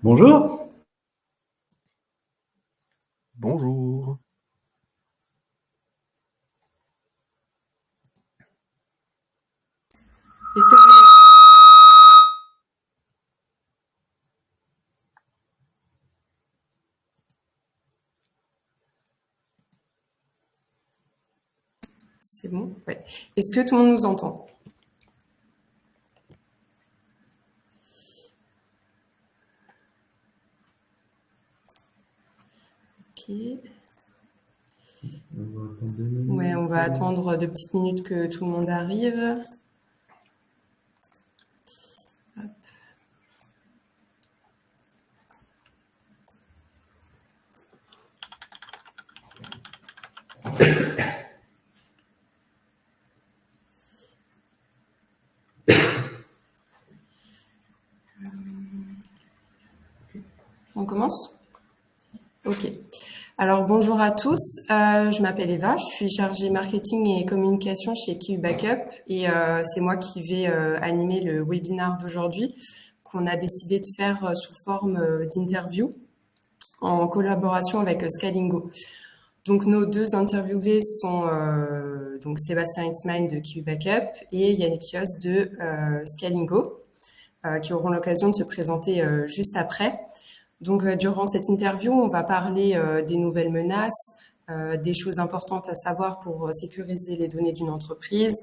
Bonjour. Bonjour. Est-ce que vous... C'est bon? Ouais. Est-ce que tout le monde nous entend? Ok. Ouais, on va attendre 2 petites minutes que tout le monde arrive. Hop. On commence? Ok. Alors bonjour à tous, je m'appelle Eva, je suis chargée marketing et communication chez Kiwi Backup et c'est moi qui vais animer le webinaire d'aujourd'hui qu'on a décidé de faire sous forme d'interview en collaboration avec Scalingo. Donc nos deux interviewés sont donc Sébastien Hitzmine de Kiwi Backup et Yannick Kios de Scalingo qui auront l'occasion de se présenter juste après. Donc, durant cette interview, on va parler des nouvelles menaces, des choses importantes à savoir pour sécuriser les données d'une entreprise.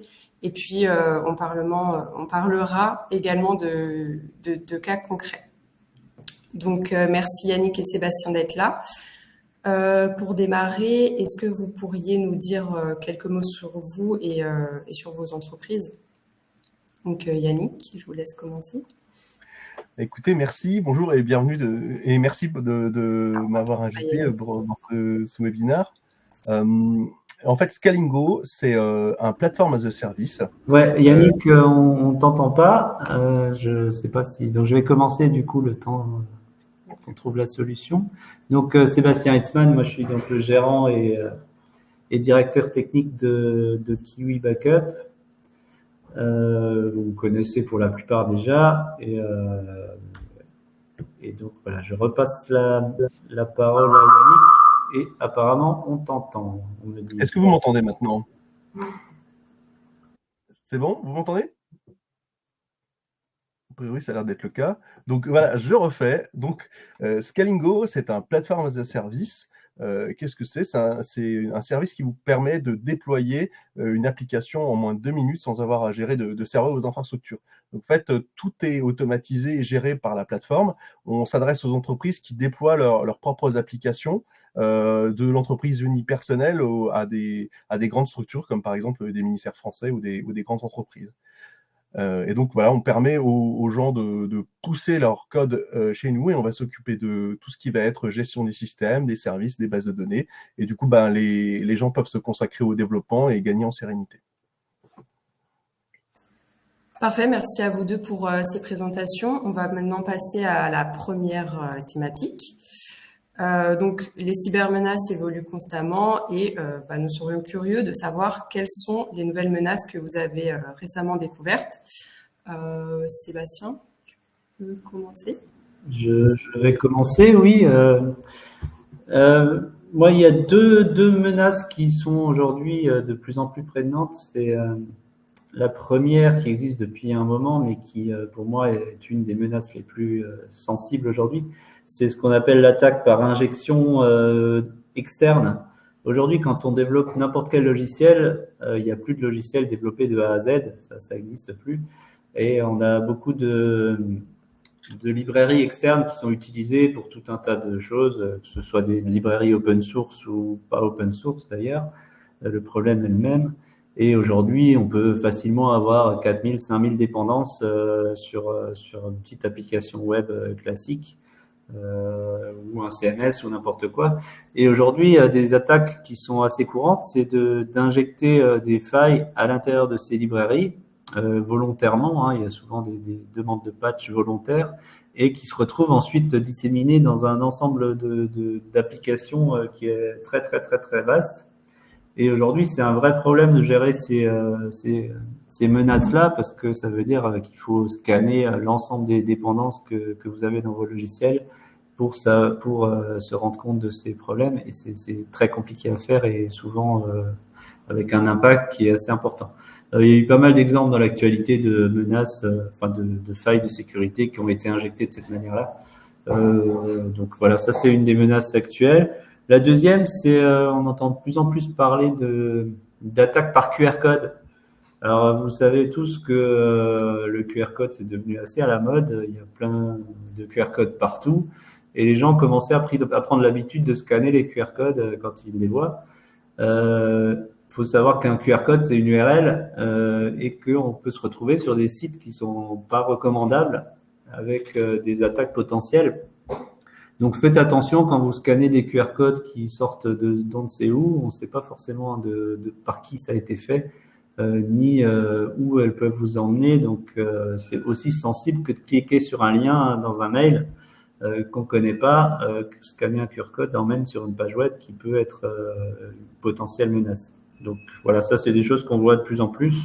Et puis, on parlera également de cas concrets. Donc, merci Yannick et Sébastien d'être là. Pour démarrer, est-ce que vous pourriez nous dire quelques mots sur vous et sur vos entreprises? Donc, Yannick, je vous laisse commencer. Écoutez, merci, bonjour et bienvenue et merci de m'avoir invité dans ce webinaire. En fait, Scalingo, c'est un platform as a service. Ouais, Yannick, on t'entend pas. Je sais pas si. Donc, je vais commencer du coup le temps qu'on trouve la solution. Donc, Sébastien Hitzmann, moi, je suis donc le gérant et directeur technique de Kiwi Backup. Vous me connaissez pour la plupart déjà. Et donc, voilà, je repasse la parole à Yannick. Et apparemment, on t'entend. Est-ce que vous m'entendez maintenant? C'est bon? Vous m'entendez? A priori, ça a l'air d'être le cas. Donc voilà, je refais. Donc Scalingo, c'est un platform as a service. Qu'est-ce que c'est? C'est un service qui vous permet de déployer une application en moins de 2 minutes sans avoir à gérer de serveurs ou d'infrastructures. Donc en fait, tout est automatisé et géré par la plateforme. On s'adresse aux entreprises qui déploient leurs propres applications, de l'entreprise unipersonnelle à des grandes structures comme par exemple des ministères français ou des grandes entreprises. Et donc voilà, on permet aux gens de pousser leur code chez nous et on va s'occuper de tout ce qui va être gestion des systèmes, des services, des bases de données. Et du coup, les gens peuvent se consacrer au développement et gagner en sérénité. Parfait, merci à vous deux pour ces présentations. On va maintenant passer à la première thématique. Donc, les cybermenaces évoluent constamment et nous serions curieux de savoir quelles sont les nouvelles menaces que vous avez récemment découvertes. Sébastien, tu peux commencer? Je vais commencer, oui. Moi, il y a deux menaces qui sont aujourd'hui de plus en plus prégnantes. C'est la première qui existe depuis un moment, mais qui, pour moi, est une des menaces les plus sensibles aujourd'hui. C'est ce qu'on appelle l'attaque par injection externe. Aujourd'hui, quand on développe n'importe quel logiciel, il n'y a plus de logiciel développé de A à Z, ça n'existe plus. Et on a beaucoup de librairies externes qui sont utilisées pour tout un tas de choses, que ce soit des librairies open source ou pas open source d'ailleurs. Le problème est le même. Et aujourd'hui, on peut facilement avoir 4000, 5000 dépendances sur une petite application web classique ou un CMS ou n'importe quoi. Et aujourd'hui, des attaques qui sont assez courantes, c'est d'injecter des failles à l'intérieur de ces librairies volontairement. Il y a souvent des demandes de patch volontaires et qui se retrouvent ensuite disséminées dans un ensemble d'applications qui est très, très, très, très vaste. Et aujourd'hui, c'est un vrai problème de gérer ces menaces-là parce que ça veut dire qu'il faut scanner l'ensemble des dépendances que vous avez dans vos logiciels pour se rendre compte de ces problèmes. Et c'est très compliqué à faire et souvent avec un impact qui est assez important. Il y a eu pas mal d'exemples dans l'actualité de menaces, enfin de failles de sécurité qui ont été injectées de cette manière-là. Donc voilà, ça c'est une des menaces actuelles. La deuxième, c'est on entend de plus en plus parler d'attaques par QR code. Alors vous savez tous que le QR code c'est devenu assez à la mode. Il y a plein de QR codes partout et les gens commençaient à prendre l'habitude de scanner les QR codes quand ils les voient. Faut savoir qu'un QR code c'est une URL et qu'on peut se retrouver sur des sites qui sont pas recommandables avec des attaques potentielles. Donc faites attention quand vous scannez des QR codes qui sortent d'on ne sait où, on ne sait pas forcément par qui ça a été fait, ni où elles peuvent vous emmener. Donc c'est aussi sensible que de cliquer sur un lien dans un mail qu'on ne connaît pas, scanner un QR code emmène sur une page web qui peut être une potentielle menace. Donc voilà, ça c'est des choses qu'on voit de plus en plus.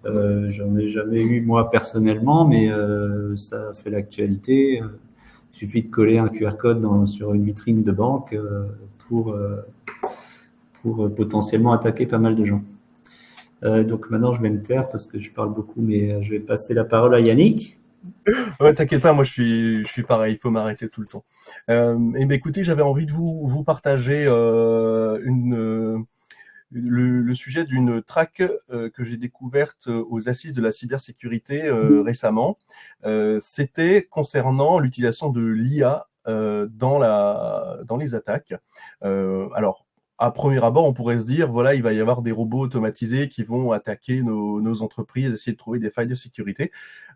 J'en ai jamais eu moi personnellement, mais ça fait l'actualité. Il suffit de coller un QR code sur une vitrine de banque pour potentiellement attaquer pas mal de gens. Donc maintenant, je vais me taire parce que je parle beaucoup, mais je vais passer la parole à Yannick. Ouais, t'inquiète pas, moi je suis pareil, il faut m'arrêter tout le temps. Et ben écoutez, j'avais envie de vous partager le sujet d'une track que j'ai découverte aux assises de la cybersécurité récemment. C'était concernant l'utilisation de l'IA dans les attaques. Alors, à premier abord, on pourrait se dire, voilà, il va y avoir des robots automatisés qui vont attaquer nos entreprises, essayer de trouver des failles de sécurité.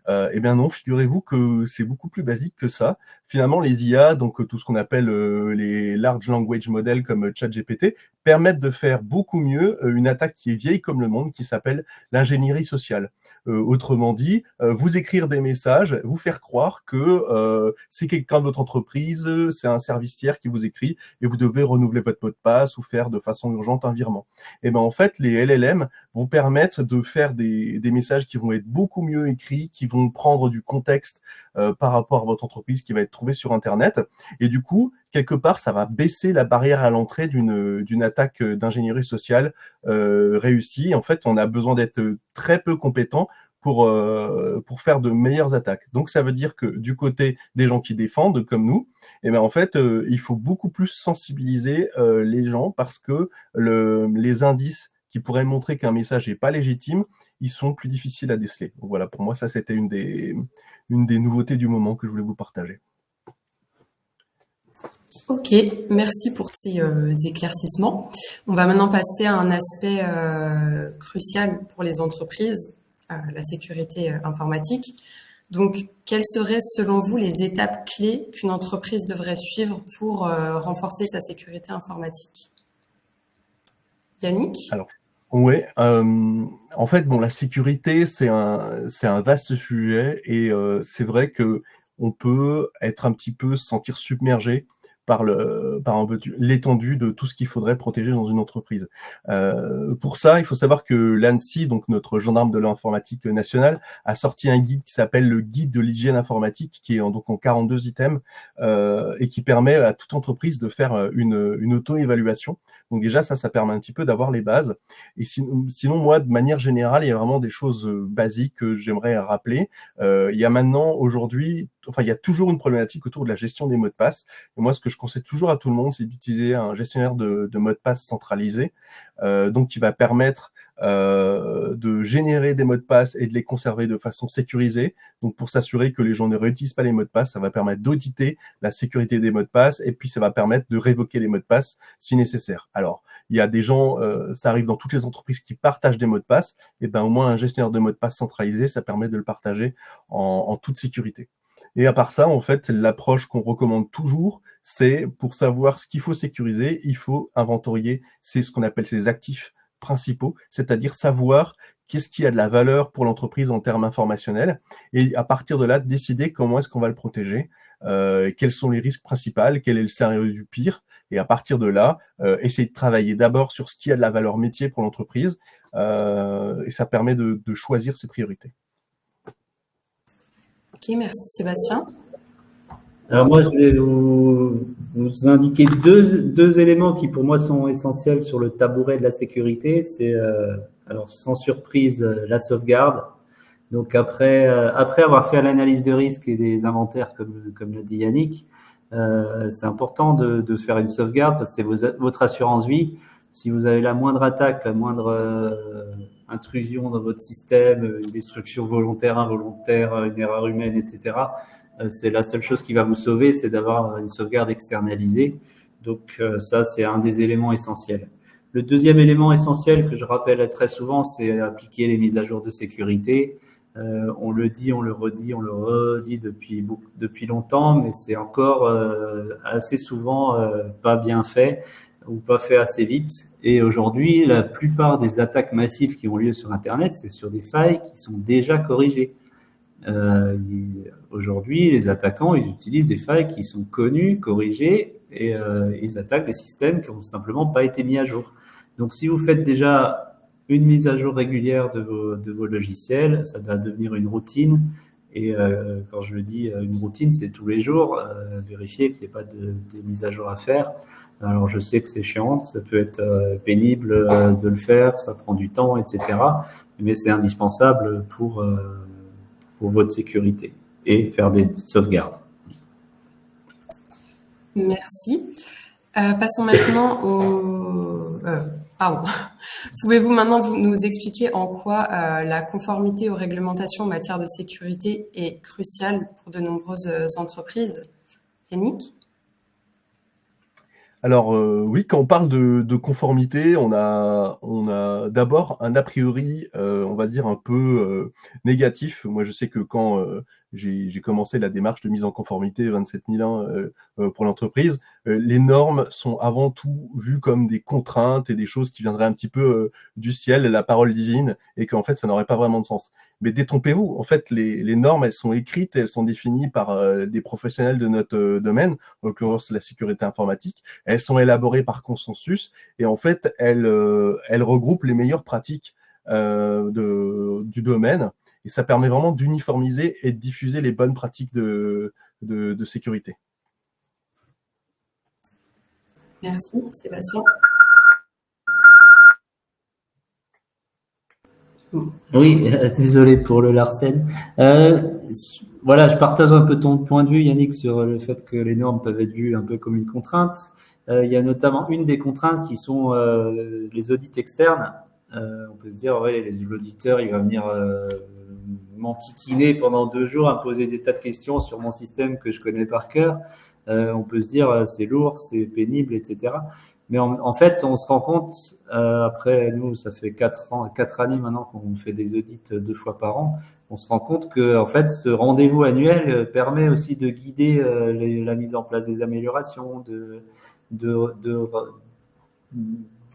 Eh bien non, figurez-vous que c'est beaucoup plus basique que ça. Finalement, les IA, donc tout ce qu'on appelle les large language models comme ChatGPT, permettent de faire beaucoup mieux une attaque qui est vieille comme le monde, qui s'appelle l'ingénierie sociale. Autrement dit, vous écrire des messages, vous faire croire que c'est quelqu'un de votre entreprise, c'est un service tiers qui vous écrit et vous devez renouveler votre mot de passe ou faire de façon urgente un virement. Et ben en fait, les LLM vont permettre de faire des messages qui vont être beaucoup mieux écrits, qui vont prendre du contexte par rapport à votre entreprise qui va être trouvé sur Internet. Et du coup, quelque part, ça va baisser la barrière à l'entrée d'une attaque d'ingénierie sociale réussie. En fait, on a besoin d'être très peu compétent pour faire de meilleures attaques. Donc, ça veut dire que du côté des gens qui défendent, comme nous, eh ben, en fait, il faut beaucoup plus sensibiliser les gens parce que les indices qui pourraient montrer qu'un message n'est pas légitime, ils sont plus difficiles à déceler. Donc voilà, pour moi, ça, c'était une des nouveautés du moment que je voulais vous partager. Ok, merci pour ces éclaircissements. On va maintenant passer à un aspect crucial pour les entreprises, la sécurité informatique. Donc, quelles seraient selon vous les étapes clés qu'une entreprise devrait suivre pour renforcer sa sécurité informatique? Yannick? Alors, ouais, en fait, bon, la sécurité, c'est un vaste sujet et c'est vrai que on peut être un petit peu se sentir submergé par l'étendue de tout ce qu'il faudrait protéger dans une entreprise. Pour ça, il faut savoir que l'ANSSI, donc notre gendarme de l'informatique nationale, a sorti un guide qui s'appelle le guide de l'hygiène informatique, qui est donc en 42 items et qui permet à toute entreprise de faire une auto-évaluation. Donc déjà, ça permet un petit peu d'avoir les bases. Et sinon, moi, de manière générale, il y a vraiment des choses basiques que j'aimerais rappeler. Il y a maintenant, aujourd'hui, il y a toujours une problématique autour de la gestion des mots de passe. Et moi, ce que je conseille toujours à tout le monde, c'est d'utiliser un gestionnaire de mots de passe centralisé, donc qui va permettre de générer des mots de passe et de les conserver de façon sécurisée. Donc, pour s'assurer que les gens ne réutilisent pas les mots de passe, ça va permettre d'auditer la sécurité des mots de passe et puis ça va permettre de révoquer les mots de passe si nécessaire. Alors, il y a des gens, ça arrive dans toutes les entreprises qui partagent des mots de passe. Et ben, au moins, un gestionnaire de mots de passe centralisé, ça permet de le partager en toute sécurité. Et à part ça, en fait, l'approche qu'on recommande toujours, c'est pour savoir ce qu'il faut sécuriser, il faut inventorier, c'est ce qu'on appelle ses actifs principaux, c'est-à-dire savoir qu'est-ce qui a de la valeur pour l'entreprise en termes informationnels, et à partir de là, décider comment est-ce qu'on va le protéger. quels sont les risques principaux, quel est le scénario du pire, et à partir de là, essayer de travailler d'abord sur ce qui a de la valeur métier pour l'entreprise, et ça permet de choisir ses priorités. Ok, merci Sébastien. Alors moi, je vais vous indiquer deux éléments qui pour moi sont essentiels sur le tabouret de la sécurité. C'est alors sans surprise la sauvegarde. Donc après avoir fait l'analyse de risque et des inventaires comme l'a dit Yannick, c'est important de faire une sauvegarde parce que c'est votre assurance vie. Si vous avez la moindre attaque, la moindre intrusion dans votre système, une destruction volontaire, involontaire, une erreur humaine, etc., c'est la seule chose qui va vous sauver, c'est d'avoir une sauvegarde externalisée. Donc ça, c'est un des éléments essentiels. Le deuxième élément essentiel que je rappelle très souvent, c'est appliquer les mises à jour de sécurité. On le dit, on le redit depuis longtemps, mais c'est encore assez souvent pas bien fait ou pas fait assez vite. Et aujourd'hui, la plupart des attaques massives qui ont lieu sur Internet, c'est sur des failles qui sont déjà corrigées. Aujourd'hui, les attaquants, ils utilisent des failles qui sont connues, corrigées, et ils attaquent des systèmes qui n'ont simplement pas été mis à jour. Donc, si vous faites déjà une mise à jour régulière de vos logiciels, ça va devenir une routine. Et quand je dis une routine, c'est tous les jours, vérifier qu'il n'y ait pas de mise à jour à faire. Alors, je sais que c'est chiant, ça peut être pénible de le faire, ça prend du temps, etc. Mais c'est indispensable pour votre sécurité et faire des sauvegardes. Merci. Passons maintenant au... pardon. Pouvez-vous maintenant nous expliquer en quoi la conformité aux réglementations en matière de sécurité est cruciale pour de nombreuses entreprises? Yannick? Alors oui, quand on parle de conformité, on a d'abord un a priori, on va dire un peu négatif. Moi, je sais que quand j'ai commencé la démarche de mise en conformité 27001 pour l'entreprise, les normes sont avant tout vues comme des contraintes et des choses qui viendraient un petit peu du ciel, la parole divine, et qu'en fait, ça n'aurait pas vraiment de sens. Mais détrompez-vous, en fait, les normes, elles sont écrites, elles sont définies par des professionnels de notre domaine, en l'occurrence la sécurité informatique. Elles sont élaborées par consensus et en fait, elles regroupent les meilleures pratiques du domaine et ça permet vraiment d'uniformiser et de diffuser les bonnes pratiques de sécurité. Merci, Sébastien. Oui, désolé pour le Larsen. Voilà, je partage un peu ton point de vue, Yannick, sur le fait que les normes peuvent être vues un peu comme une contrainte. Il y a notamment une des contraintes qui sont les audits externes. On peut se dire, ouais, l'auditeur, il va venir m'enquiquiner pendant 2 jours, à me poser des tas de questions sur mon système que je connais par cœur. On peut se dire, c'est lourd, c'est pénible, etc. Mais en fait, on se rend compte, après nous, ça fait 4 années maintenant qu'on fait des audits 2 fois par an, on se rend compte que en fait, ce rendez-vous annuel permet aussi de guider la mise en place des améliorations,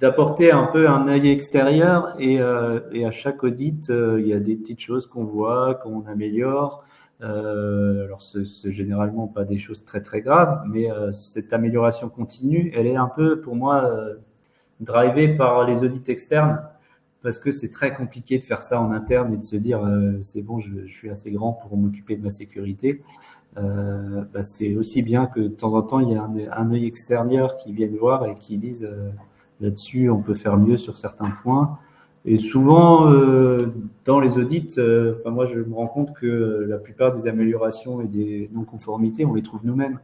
d'apporter un peu un œil extérieur et à chaque audit, il y a des petites choses qu'on voit, qu'on améliore. Alors c'est généralement pas des choses très très graves, mais cette amélioration continue, elle est un peu pour moi drivée par les audits externes parce que c'est très compliqué de faire ça en interne et de se dire c'est bon, je suis assez grand pour m'occuper de ma sécurité. C'est aussi bien que de temps en temps il y a un œil extérieur qui vienne voir et qui dise là-dessus on peut faire mieux sur certains points. Et souvent, dans les audits, moi, je me rends compte que la plupart des améliorations et des non-conformités, on les trouve nous-mêmes.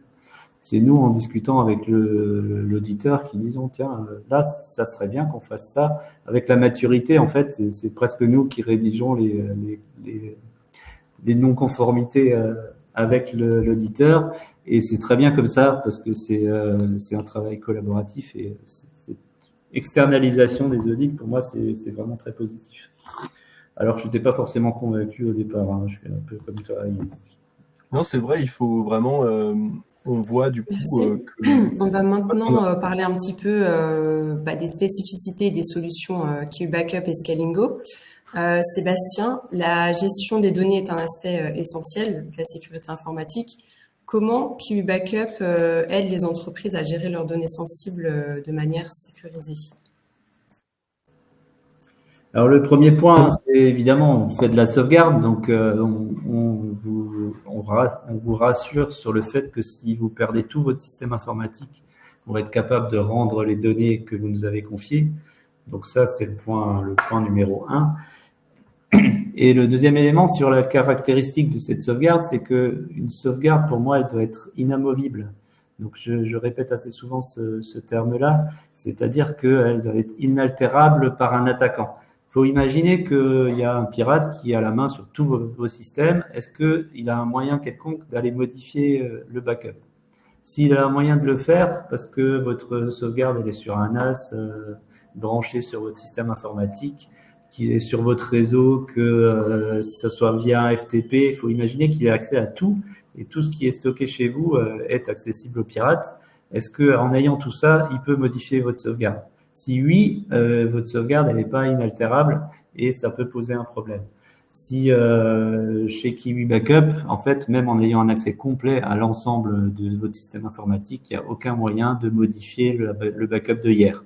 C'est nous, en discutant avec l'auditeur, qui disons, tiens, là, ça serait bien qu'on fasse ça. Avec la maturité, en fait, c'est presque nous qui rédigeons les non-conformités avec l'auditeur. Et c'est très bien comme ça, parce que c'est un travail collaboratif et c'est externalisation des audits, pour moi, c'est vraiment très positif. Alors, je n'étais pas forcément convaincu au départ. Hein. Je suis un peu comme toi. Non, c'est vrai, il faut vraiment... on voit du coup... On va maintenant parler un petit peu des spécificités et des solutions KU Backup et Scalingo. Sébastien, la gestion des données est un aspect essentiel de la sécurité informatique. Comment Kiwi Backup aide les entreprises à gérer leurs données sensibles de manière sécurisée? Alors le premier point, c'est évidemment, on fait de la sauvegarde, donc on vous rassure sur le fait que si vous perdez tout votre système informatique, on va être capable de rendre les données que vous nous avez confiées. Donc ça, c'est le point numéro 1. Et le deuxième élément sur la caractéristique de cette sauvegarde, c'est que une sauvegarde, pour moi, elle doit être inamovible. Donc je répète assez souvent ce terme-là, c'est-à-dire qu'elle doit être inaltérable par un attaquant. Il faut imaginer qu'il y a un pirate qui a la main sur tous vos systèmes. Est-ce qu'il a un moyen quelconque d'aller modifier le backup? S'il a un moyen de le faire, parce que votre sauvegarde elle est sur un NAS branché sur votre système informatique, qui est sur votre réseau, que ce soit via un FTP, il faut imaginer qu'il a accès à tout, et tout ce qui est stocké chez vous est accessible aux pirates. Est-ce qu'en ayant tout ça, il peut modifier votre sauvegarde? Si oui, votre sauvegarde elle n'est pas inaltérable et ça peut poser un problème. Si chez Kiwi Backup, en fait, même en ayant un accès complet à l'ensemble de votre système informatique, il n'y a aucun moyen de modifier le backup de hier.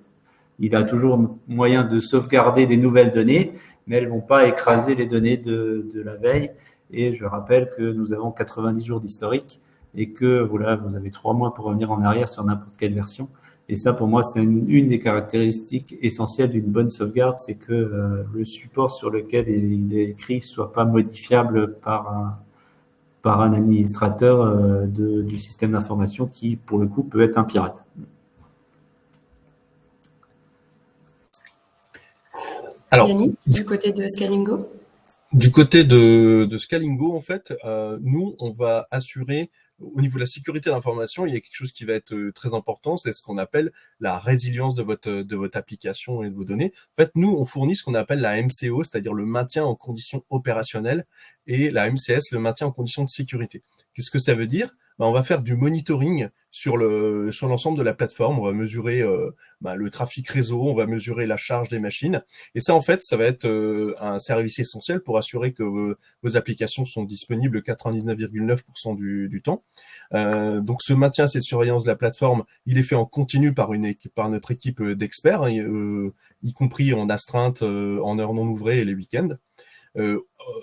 Il a toujours moyen de sauvegarder des nouvelles données, mais elles vont pas écraser les données de la veille. Et je rappelle que nous avons 90 jours d'historique et que voilà, vous avez 3 mois pour revenir en arrière sur n'importe quelle version. Et ça, pour moi, c'est une des caractéristiques essentielles d'une bonne sauvegarde, c'est que le support sur lequel il est écrit soit pas modifiable par un administrateur du système d'information qui, pour le coup, peut être un pirate. Alors, Yannick, du côté de Scalingo? Du côté de Scalingo, en fait, nous, on va assurer, au niveau de la sécurité de l'information, il y a quelque chose qui va être très important, c'est ce qu'on appelle la résilience de votre application et de vos données. En fait, nous, on fournit ce qu'on appelle la MCO, c'est-à-dire le maintien en conditions opérationnelles, et la MCS, le maintien en conditions de sécurité. Qu'est-ce que ça veut dire? On va faire du monitoring sur l'ensemble de la plateforme. On va mesurer le trafic réseau, on va mesurer la charge des machines. Et ça, en fait, ça va être un service essentiel pour assurer que vos applications sont disponibles 99,9% du temps. Donc, ce maintien, cette surveillance de la plateforme, il est fait en continu par notre équipe d'experts, y compris en astreinte, en heures non ouvrées et les week-ends.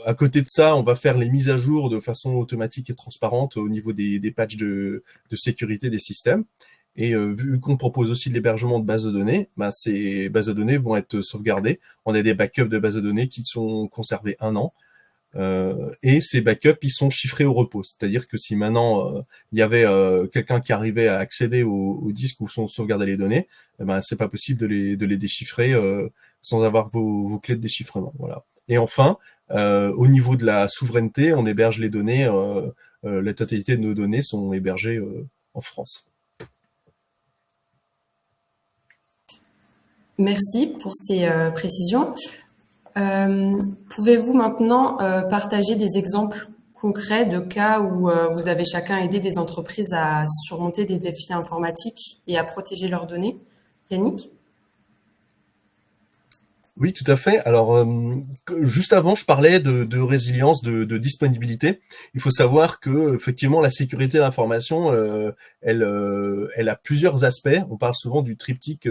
À côté de ça, on va faire les mises à jour de façon automatique et transparente au niveau des patchs de sécurité des systèmes. Et vu qu'on propose aussi de l'hébergement de bases de données, ces bases de données vont être sauvegardées. On a des backups de bases de données qui sont conservés 1 an. Et ces backups, ils sont chiffrés au repos. C'est-à-dire que si maintenant il y avait quelqu'un qui arrivait à accéder au disque où sont sauvegardées les données, c'est pas possible de les déchiffrer sans avoir vos clés de déchiffrement. Voilà. Et enfin, au niveau de la souveraineté, on héberge les données. La totalité de nos données sont hébergées en France. Merci pour ces précisions. Pouvez-vous maintenant partager des exemples concrets de cas où vous avez chacun aidé des entreprises à surmonter des défis informatiques et à protéger leurs données? Yannick? Oui, tout à fait. Alors, juste avant, je parlais de résilience, de disponibilité. Il faut savoir que, effectivement, la sécurité de l'information, elle a plusieurs aspects. On parle souvent du triptyque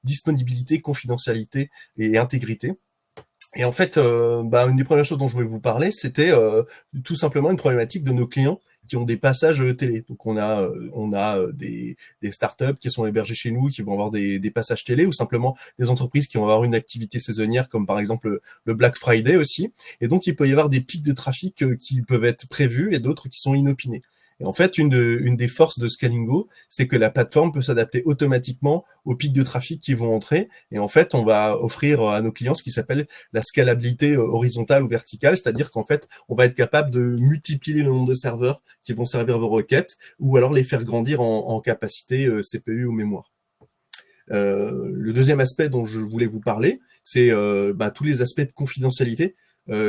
disponibilité, confidentialité et intégrité. Et en fait, une des premières choses dont je voulais vous parler, c'était tout simplement une problématique de nos clients qui ont des passages télé. Donc on a des startups qui sont hébergées chez nous, qui vont avoir des passages télé, ou simplement des entreprises qui vont avoir une activité saisonnière, comme par exemple le Black Friday aussi. Et donc il peut y avoir des pics de trafic qui peuvent être prévus et d'autres qui sont inopinés. Et en fait, une des forces de Scalingo, c'est que la plateforme peut s'adapter automatiquement aux pics de trafic qui vont entrer. Et en fait, on va offrir à nos clients ce qui s'appelle la scalabilité horizontale ou verticale, c'est-à-dire qu'en fait, on va être capable de multiplier le nombre de serveurs qui vont servir vos requêtes, ou alors les faire grandir en capacité CPU ou mémoire. Le deuxième aspect dont je voulais vous parler, c'est tous les aspects de confidentialité.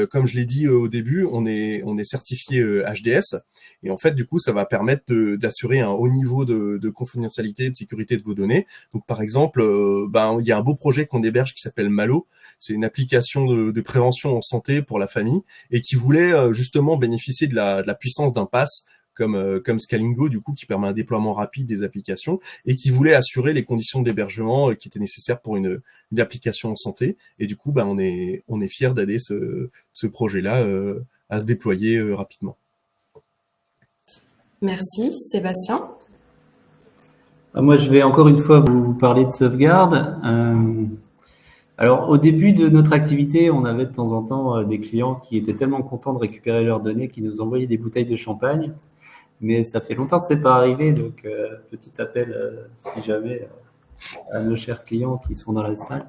Comme je l'ai dit au début, on est certifié HDS, et en fait, du coup, ça va permettre d'assurer un haut niveau de confidentialité, de sécurité de vos données. Donc, par exemple, il y a un beau projet qu'on héberge qui s'appelle Malo. C'est une application de prévention en santé pour la famille et qui voulait justement bénéficier de la puissance d'un pass comme Scalingo, du coup, qui permet un déploiement rapide des applications et qui voulait assurer les conditions d'hébergement qui étaient nécessaires pour une application en santé. Et du coup, on est fiers d'aider ce projet-là à se déployer rapidement. Merci. Sébastien? Moi, je vais encore une fois vous parler de sauvegarde. Alors, au début de notre activité, on avait de temps en temps des clients qui étaient tellement contents de récupérer leurs données qu'ils nous envoyaient des bouteilles de champagne. Mais ça fait longtemps que c'est pas arrivé, donc petit appel, si jamais, à nos chers clients qui sont dans la salle.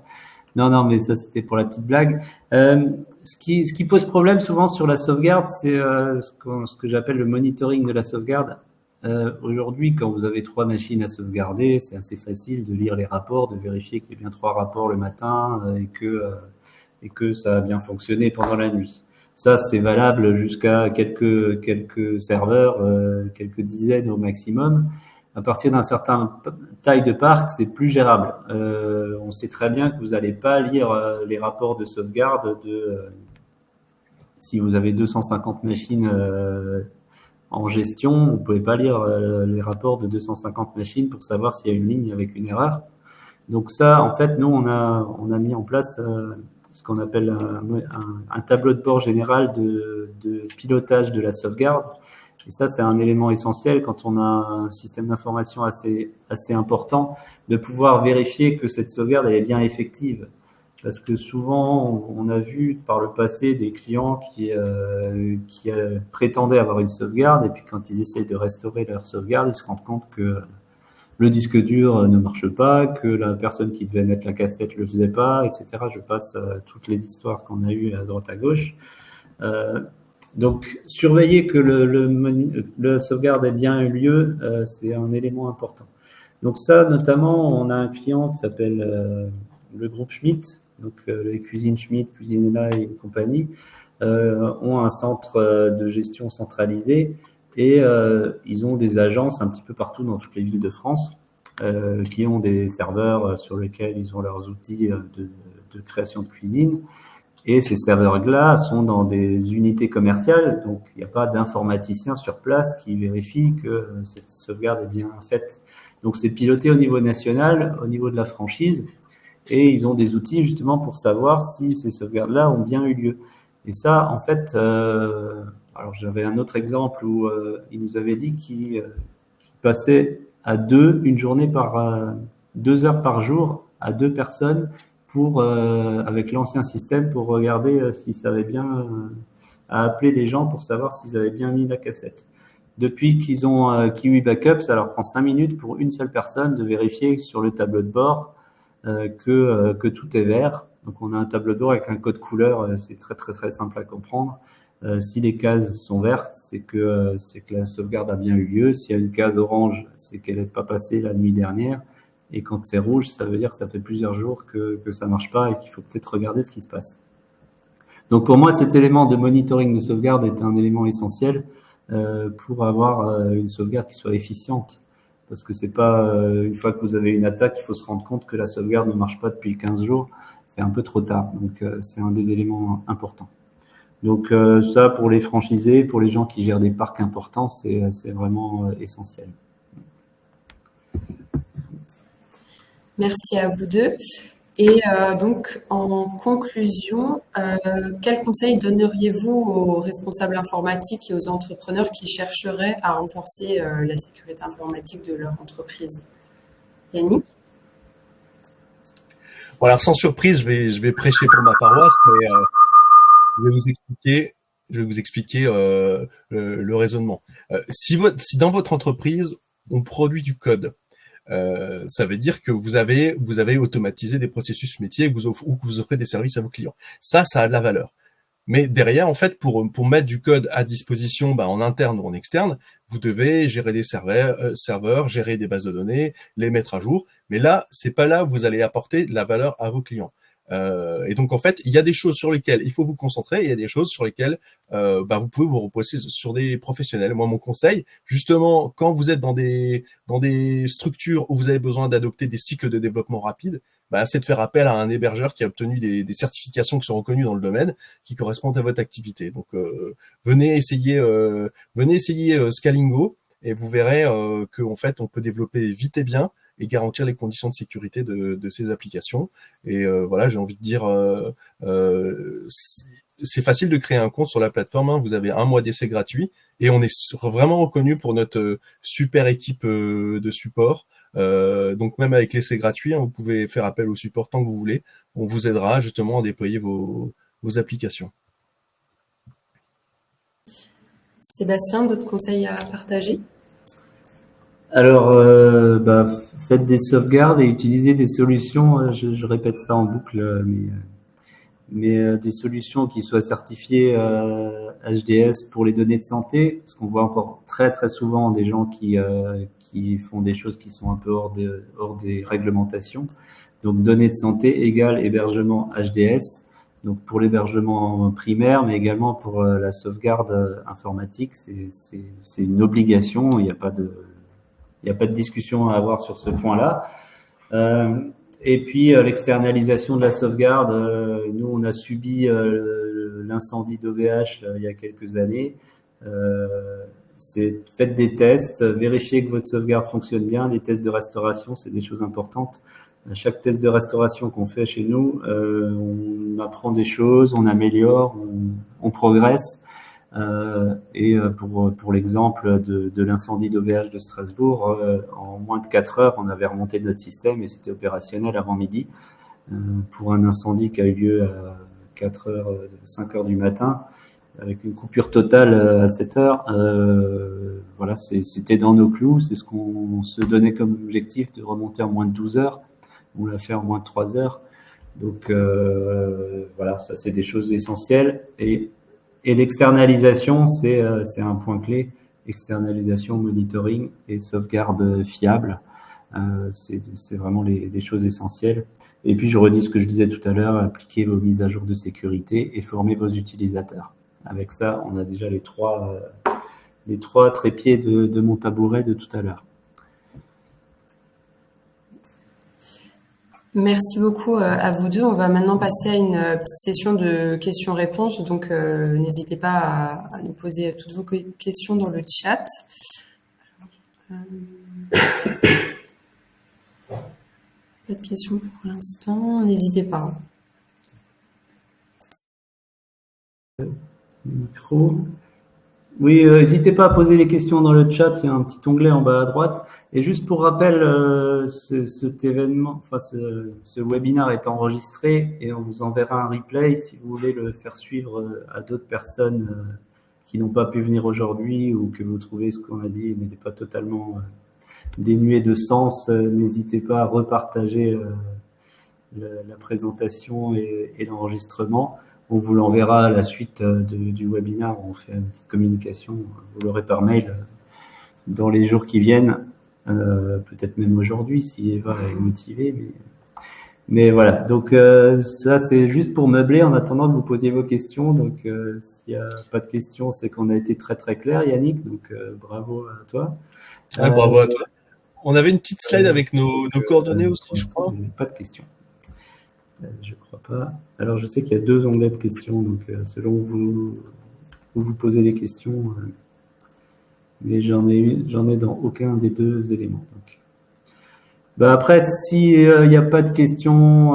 Non, mais ça c'était pour la petite blague. Ce qui pose problème souvent sur la sauvegarde, c'est ce que j'appelle le monitoring de la sauvegarde. Aujourd'hui, quand vous avez 3 machines à sauvegarder, c'est assez facile de lire les rapports, de vérifier qu'il y a bien 3 rapports le matin et que ça a bien fonctionné pendant la nuit. Ça, c'est valable jusqu'à quelques serveurs, quelques dizaines au maximum. À partir d'un certain taille de parc, c'est plus gérable. On sait très bien que vous n'allez pas lire les rapports de sauvegarde si vous avez 250 machines en gestion, vous pouvez pas lire les rapports de 250 machines pour savoir s'il y a une ligne avec une erreur. Donc ça, en fait, nous, on a mis en place ce qu'on appelle un tableau de bord général de pilotage de la sauvegarde. Et ça, c'est un élément essentiel quand on a un système d'information assez important, de pouvoir vérifier que cette sauvegarde elle est bien effective. Parce que souvent, on a vu par le passé des clients qui prétendaient avoir une sauvegarde et puis quand ils essayent de restaurer leur sauvegarde, ils se rendent compte que le disque dur ne marche pas, que la personne qui devait mettre la cassette le faisait pas, etc. Je passe toutes les histoires qu'on a eues à droite à gauche. Donc, surveiller que le sauvegarde ait bien eu lieu, c'est un élément important. Donc ça, notamment, on a un client qui s'appelle le groupe Schmitt, donc les cuisines Schmitt, Cuisinella et compagnie, ont un centre de gestion centralisé et ils ont des agences un petit peu partout dans toutes les villes de France qui ont des serveurs sur lesquels ils ont leurs outils de création de cuisine. Et ces serveurs-là sont dans des unités commerciales, donc il n'y a pas d'informaticien sur place qui vérifie que cette sauvegarde est bien faite. Donc c'est piloté au niveau national, au niveau de la franchise, et ils ont des outils justement pour savoir si ces sauvegardes-là ont bien eu lieu. Et ça, en fait, alors j'avais un autre exemple où il nous avait dit qu'il passait à une journée 2 heures par jour à 2 personnes pour avec l'ancien système pour regarder si ça avait bien à appeler les gens pour savoir s'ils avaient bien mis la cassette. Depuis qu'ils ont Kiwi Backup, ça leur prend 5 minutes pour une seule personne de vérifier sur le tableau de bord que tout est vert. Donc on a un tableau de bord avec un code couleur, c'est très simple à comprendre. Si les cases sont vertes, c'est que la sauvegarde a bien eu lieu. S'il y a une case orange, c'est qu'elle n'est pas passée la nuit dernière. Et quand c'est rouge, ça veut dire que ça fait plusieurs jours que ça marche pas et qu'il faut peut-être regarder ce qui se passe. Donc pour moi, cet élément de monitoring de sauvegarde est un élément essentiel pour avoir une sauvegarde qui soit efficiente. Parce que c'est pas une fois que vous avez une attaque, il faut se rendre compte que la sauvegarde ne marche pas depuis 15 jours. C'est un peu trop tard. Donc c'est un des éléments importants. Donc ça, pour les franchisés, pour les gens qui gèrent des parcs importants, c'est vraiment essentiel. Merci à vous deux. Et donc, en conclusion, quels conseils donneriez-vous aux responsables informatiques et aux entrepreneurs qui chercheraient à renforcer la sécurité informatique de leur entreprise? Yannick? Bon, alors sans surprise, je vais prêcher pour ma paroisse, mais je vais vous expliquer le raisonnement. Si dans votre entreprise on produit du code, ça veut dire que vous avez automatisé des processus métiers ou que vous offrez des services à vos clients. Ça a de la valeur. Mais derrière, en fait, pour mettre du code à disposition, en interne ou en externe, vous devez gérer des serveurs, gérer des bases de données, les mettre à jour. Mais là, c'est pas là où vous allez apporter de la valeur à vos clients. Et donc, en fait, il y a des choses sur lesquelles il faut vous concentrer, et il y a des choses sur lesquelles vous pouvez vous reposer sur des professionnels. Moi, mon conseil, justement, quand vous êtes dans des structures où vous avez besoin d'adopter des cycles de développement rapides, c'est de faire appel à un hébergeur qui a obtenu des certifications qui sont reconnues dans le domaine, qui correspondent à votre activité. Donc, venez essayer Scalingo et vous verrez qu'en fait, on peut développer vite et bien et garantir les conditions de sécurité de ces applications. Et voilà, j'ai envie de dire, c'est facile de créer un compte sur la plateforme. Vous avez 1 mois d'essai gratuit et on est vraiment reconnu pour notre super équipe de support. Donc même avec l'essai gratuit, vous pouvez faire appel au support tant que vous voulez. On vous aidera justement à déployer vos applications. Sébastien, d'autres conseils à partager? Alors, faites des sauvegardes et utilisez des solutions, je répète ça en boucle, mais des solutions qui soient certifiées HDS pour les données de santé, parce qu'on voit encore très très souvent des gens qui font des choses qui sont un peu hors des réglementations. Donc données de santé égale hébergement HDS. Donc pour l'hébergement primaire, mais également pour la sauvegarde informatique, c'est une obligation. Il n'y a pas de discussion à avoir sur ce point-là. Et puis l'externalisation de la sauvegarde, nous on a subi l'incendie d'OVH il y a quelques années. Faites des tests, vérifiez que votre sauvegarde fonctionne bien. Les tests de restauration, c'est des choses importantes. À chaque test de restauration qu'on fait chez nous, on apprend des choses, on améliore, on progresse. Et pour l'exemple de l'incendie d'OVH de Strasbourg, en moins de 4 heures, on avait remonté notre système et c'était opérationnel avant midi. Pour un incendie qui a eu lieu à 4 heures, 5 heures du matin, avec une coupure totale à 7 heures, voilà, c'était dans nos clous. C'est ce qu'on se donnait comme objectif, de remonter en moins de 12 heures. On l'a fait en moins de 3 heures. Donc voilà, ça c'est des choses essentielles. Et l'externalisation, c'est un point clé. Externalisation, monitoring et sauvegarde fiable. C'est vraiment les choses essentielles. Et puis, je redis ce que je disais tout à l'heure, appliquez vos mises à jour de sécurité et formez vos utilisateurs. Avec ça, on a déjà les trois trépieds de mon tabouret de tout à l'heure. Merci beaucoup à vous deux. On va maintenant passer à une petite session de questions-réponses. Donc, n'hésitez pas à nous poser toutes vos questions dans le chat. Pas de questions pour l'instant. N'hésitez pas. Micro. Oui, n'hésitez pas à poser les questions dans le chat. Il y a un petit onglet en bas à droite. Et juste pour rappel, cet événement, enfin ce webinaire est enregistré et on vous enverra un replay si vous voulez le faire suivre à d'autres personnes qui n'ont pas pu venir aujourd'hui ou que vous trouvez ce qu'on a dit n'était pas totalement dénué de sens. N'hésitez pas à repartager la présentation et l'enregistrement. On vous l'enverra à la suite du webinaire. On fait une petite communication. Vous l'aurez par mail dans les jours qui viennent. Peut-être même aujourd'hui si Eva est motivée, mais voilà. Donc ça c'est juste pour meubler en attendant que vous posiez vos questions. Donc s'il n'y a pas de questions, c'est qu'on a été très très clair, Yannick. Donc bravo à toi. Bravo à toi. On avait une petite slide avec nos coordonnées aussi, je crois. Pas de questions. Je crois pas. Alors je sais qu'il y a 2 onglets de questions, donc selon où vous posez les questions. Mais j'en ai dans aucun des 2 éléments. Donc. Après, s'il n'y a pas de questions,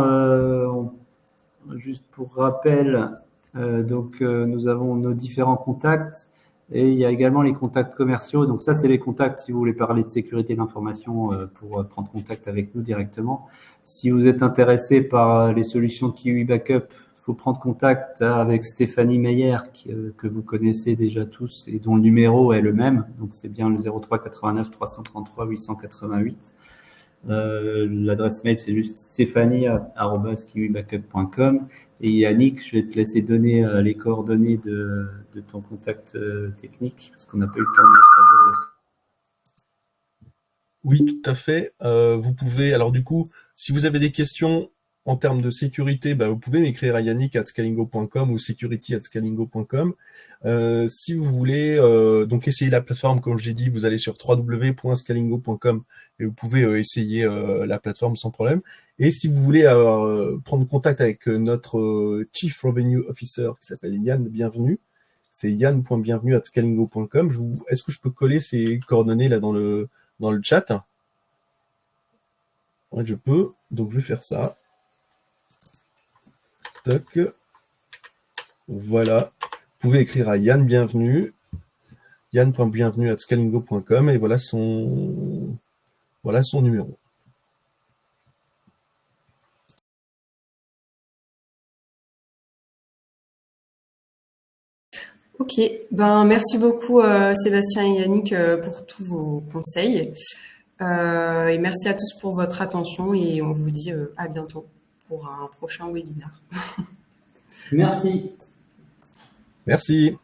juste pour rappel, nous avons nos différents contacts et il y a également les contacts commerciaux. Donc ça, c'est les contacts si vous voulez parler de sécurité d'information pour prendre contact avec nous directement. Si vous êtes intéressé par les solutions de Kiwi Backup, il faut prendre contact avec Stéphanie Meyer, que vous connaissez déjà tous et dont le numéro est le même. Donc, c'est bien le 03 89 333 888. L'adresse mail, c'est juste stéphanie@kiwibackup.com. Et Yannick, je vais te laisser donner les coordonnées de ton contact technique, parce qu'on n'a pas eu le temps de mettre à jour le site. Oui, tout à fait. Vous pouvez, alors du coup, si vous avez des questions, En termes de sécurité, vous pouvez m'écrire à yannick@scalingo.com ou security@scalingo.com. Si vous voulez donc essayer la plateforme, comme je l'ai dit, vous allez sur www.scalingo.com et vous pouvez essayer la plateforme sans problème. Et si vous voulez prendre contact avec notre Chief Revenue Officer qui s'appelle Yann Bienvenu, c'est yann.bienvenu@scalingo.com. Est-ce que je peux coller ces coordonnées là dans le chat? Ouais, je peux, donc je vais faire ça. Toc. Voilà. Vous pouvez écrire à Yann Bienvenu, yann.bienvenu@scalingo.com et voilà son numéro. Ok, merci beaucoup Sébastien et Yannick pour tous vos conseils. Et merci à tous pour votre attention et on vous dit à bientôt pour un prochain webinaire. Merci. Merci.